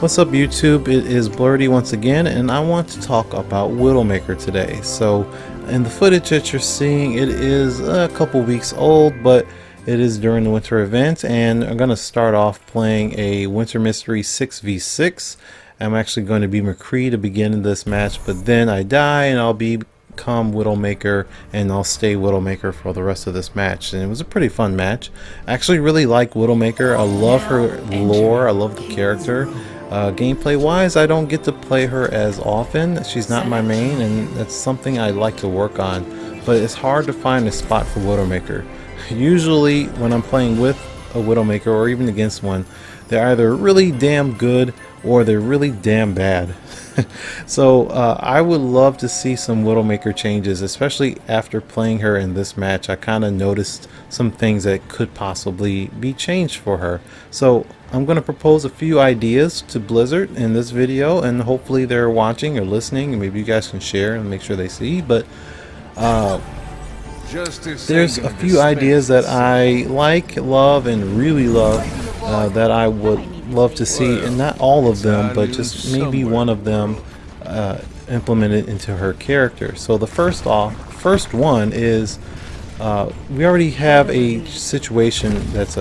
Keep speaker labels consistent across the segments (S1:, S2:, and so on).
S1: What's up YouTube? It is Blurdy once again, and I want to talk about Widowmaker today. So in the footage that you're seeing, it is a couple weeks old, but it is during the winter event, and I'm going to start off playing a Winter Mystery 6v6. I'm actually going to be McCree to begin this match, but then I die and I'll become Widowmaker, and I'll stay Widowmaker for the rest of this match. And it was a pretty fun match. I actually really like Widowmaker. I love her lore, I love the character. Gameplay wise, I don't get to play her as often. She's not my main, and that's something I like to work on, but it's hard to find a spot for Widowmaker. Usually when I'm playing with a Widowmaker or even against one, they're either really damn good or they're really damn bad. So I would love to see some Widowmaker changes, especially after playing her in this match. I kind of noticed some things that could possibly be changed for her. So I'm going to propose a few ideas to Blizzard in this video, and hopefully they're watching or listening, and maybe you guys can share and make sure they see. But there's a few ideas that I like, love, and really love that I would love to see, and not all of them, but just maybe one of them implemented into her character. So the first one is we already have a situation that's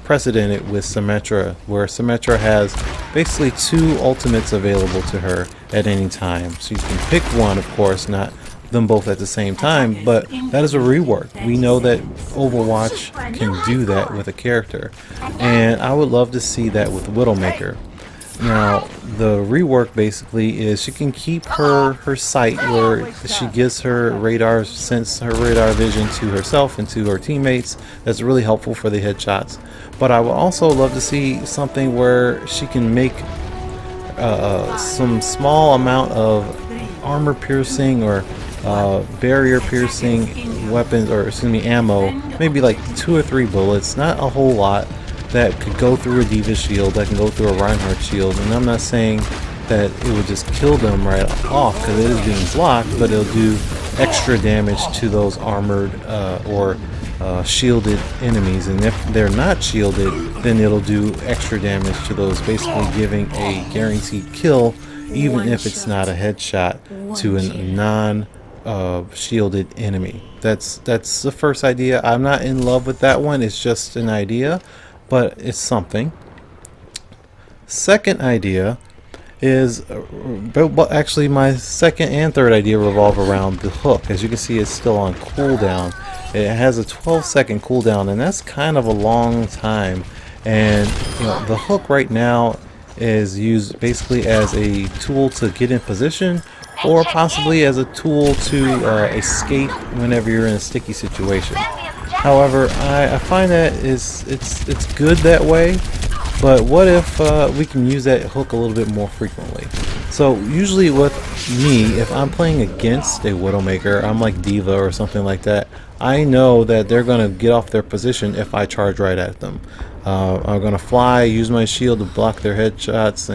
S1: precedented with Symmetra, where Symmetra has basically two ultimates available to her at any time. So you can pick one, of course, not them both at the same time, but that is a rework. We know that Overwatch can do that with a character, and I would love to see that with Widowmaker. Now the rework basically is she can keep her sight, where she gives her radar vision to herself and to her teammates. That's really helpful for the headshots. But I would also love to see something where she can make some small amount of armor piercing or barrier piercing weapons, or excuse me, ammo, maybe like 2 or 3 bullets, not a whole lot, that could go through a Diva shield, that can go through a Reinhardt shield. And I'm not saying that it would just kill them right off, because it is being blocked, but it'll do extra damage to those armored or shielded enemies. And if they're not shielded, then it'll do extra damage to those, basically giving a guaranteed kill, even if it's not a headshot to a non shielded enemy. That's the first idea. I'm not in love with that one. It's just an idea, but it's something. Second idea is, but actually my second and third idea revolve around the hook. As you can see, it's still on cooldown. It has a 12-second cooldown, and that's kind of a long time. And you know, the hook right now is used basically as a tool to get in position, or possibly as a tool to escape whenever you're in a sticky situation. However, I find that it's good that way, but what if we can use that hook a little bit more frequently? So usually with me, if I'm playing against a Widowmaker, I'm like Diva or something like that, I know that they're going to get off their position if I charge right at them. I'm going to fly, use my shield to block their headshots,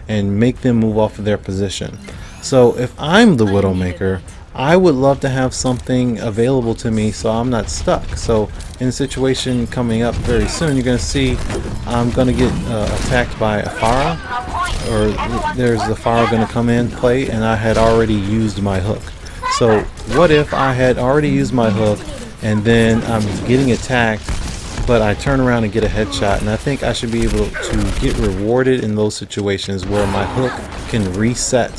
S1: and make them move off of their position. So if I'm the Widowmaker, I would love to have something available to me so I'm not stuck. So in a situation coming up very soon, you're going to see I'm going to get attacked by a Pharah, or there's the Pharah going to come in play, and I had already used my hook. So what if I had already used my hook, and then I'm getting attacked, but I turn around and get a headshot? And I think I should be able to get rewarded in those situations where my hook can reset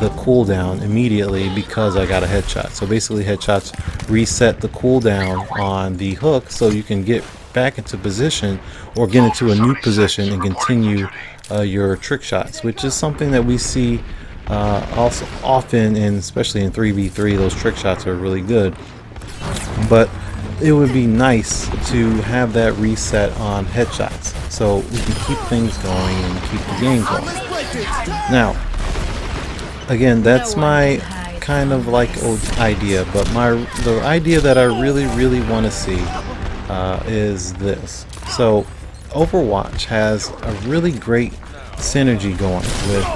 S1: the cooldown immediately because I got a headshot. So basically headshots reset the cooldown on the hook, so you can get back into position or get into a new position and continue your trick shots, which is something that we see also often, and especially in 3v3, those trick shots are really good. But it would be nice to have that reset on headshots, so we can keep things going and keep the game going. Now, again, that's my kind of like idea, but the idea that I really want to see is this. So Overwatch has a really great synergy going with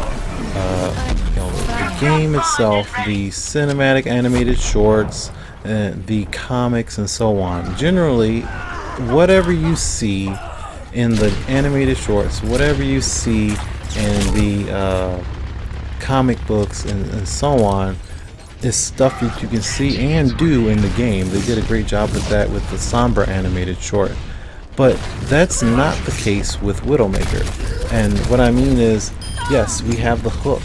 S1: you know, the game itself, the cinematic animated shorts, the comics, and so on. Generally, whatever you see in the animated shorts, whatever you see in the comic books and so on, is stuff that you can see and do in the game. They did a great job with that with the Sombra animated short. But that's not the case with Widowmaker. And what I mean is, yes, we have the hook,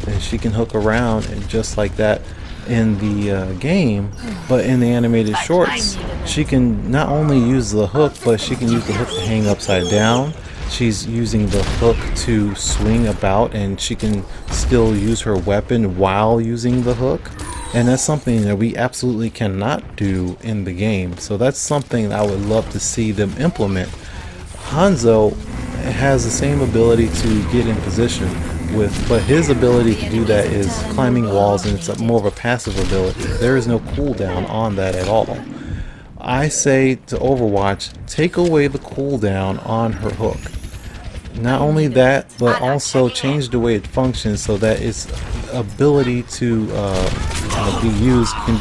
S1: and she can hook around and just like that in the game, but in the animated shorts, she can not only use the hook, but she can use the hook to hang upside down. She's using the hook to swing about, and she can still use her weapon while using the hook. And that's something that we absolutely cannot do in the game. So that's something that I would love to see them implement. Hanzo has the same ability to get in position with, but his ability to do that is climbing walls, and it's more of a passive ability. There is no cooldown on that at all. I say to Overwatch, take away the cooldown on her hook. Not only that, but also change the way it functions so that its ability to can be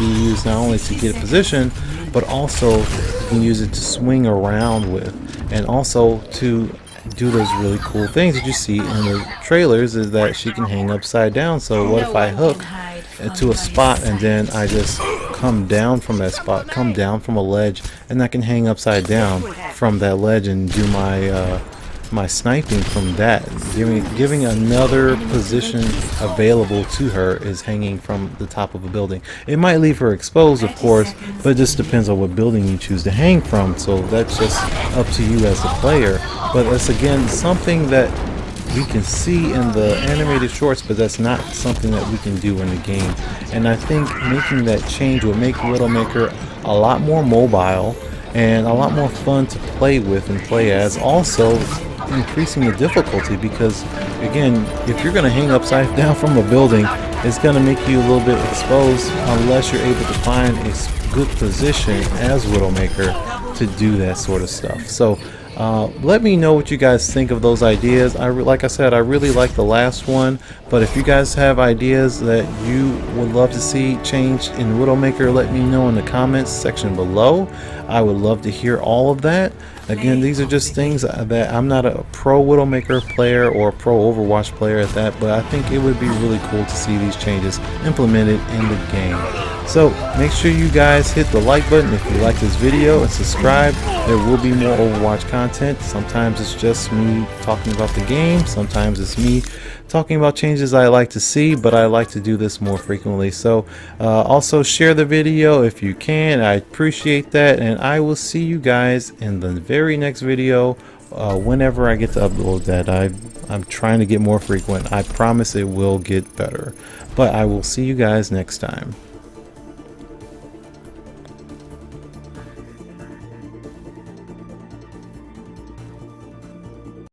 S1: used not only to get a position, but also you can use it to swing around with, and also to do those really cool things that you see in the trailers, is that she can hang upside down. So what if I hook to a spot and then I just come down from that spot, come down from a ledge, and I can hang upside down from that ledge and do my sniping from that. Giving another position available to her is hanging from the top of a building. It might leave her exposed, of course, but it just depends on what building you choose to hang from. So that's just up to you as a player. But that's again something that we can see in the animated shorts, but that's not something that we can do in the game. And I think making that change would make Widowmaker a lot more mobile and a lot more fun to play with and play as. Also increasing the difficulty, because again, if you're going to hang upside down from a building, it's going to make you a little bit exposed unless you're able to find a good position as Widowmaker to do that sort of stuff. So let me know what you guys think of those ideas. Like I said, I really like the last one, but if you guys have ideas that you would love to see changed in Widowmaker, let me know in the comments section below. I would love to hear all of that. Again, these are just things that I'm not a pro Widowmaker player or pro Overwatch player at that, but I think it would be really cool to see these changes implemented in the game. So make sure you guys hit the like button if you like this video, and subscribe. There will be more Overwatch content. Sometimes it's just me talking about the game, sometimes it's me talking about changes I like to see, but I like to do this more frequently. So also share the video if you can. I appreciate that, and I will see you guys in the very next video whenever I get to upload that. I'm trying to get more frequent. I promise it will get better, but I will see you guys next time.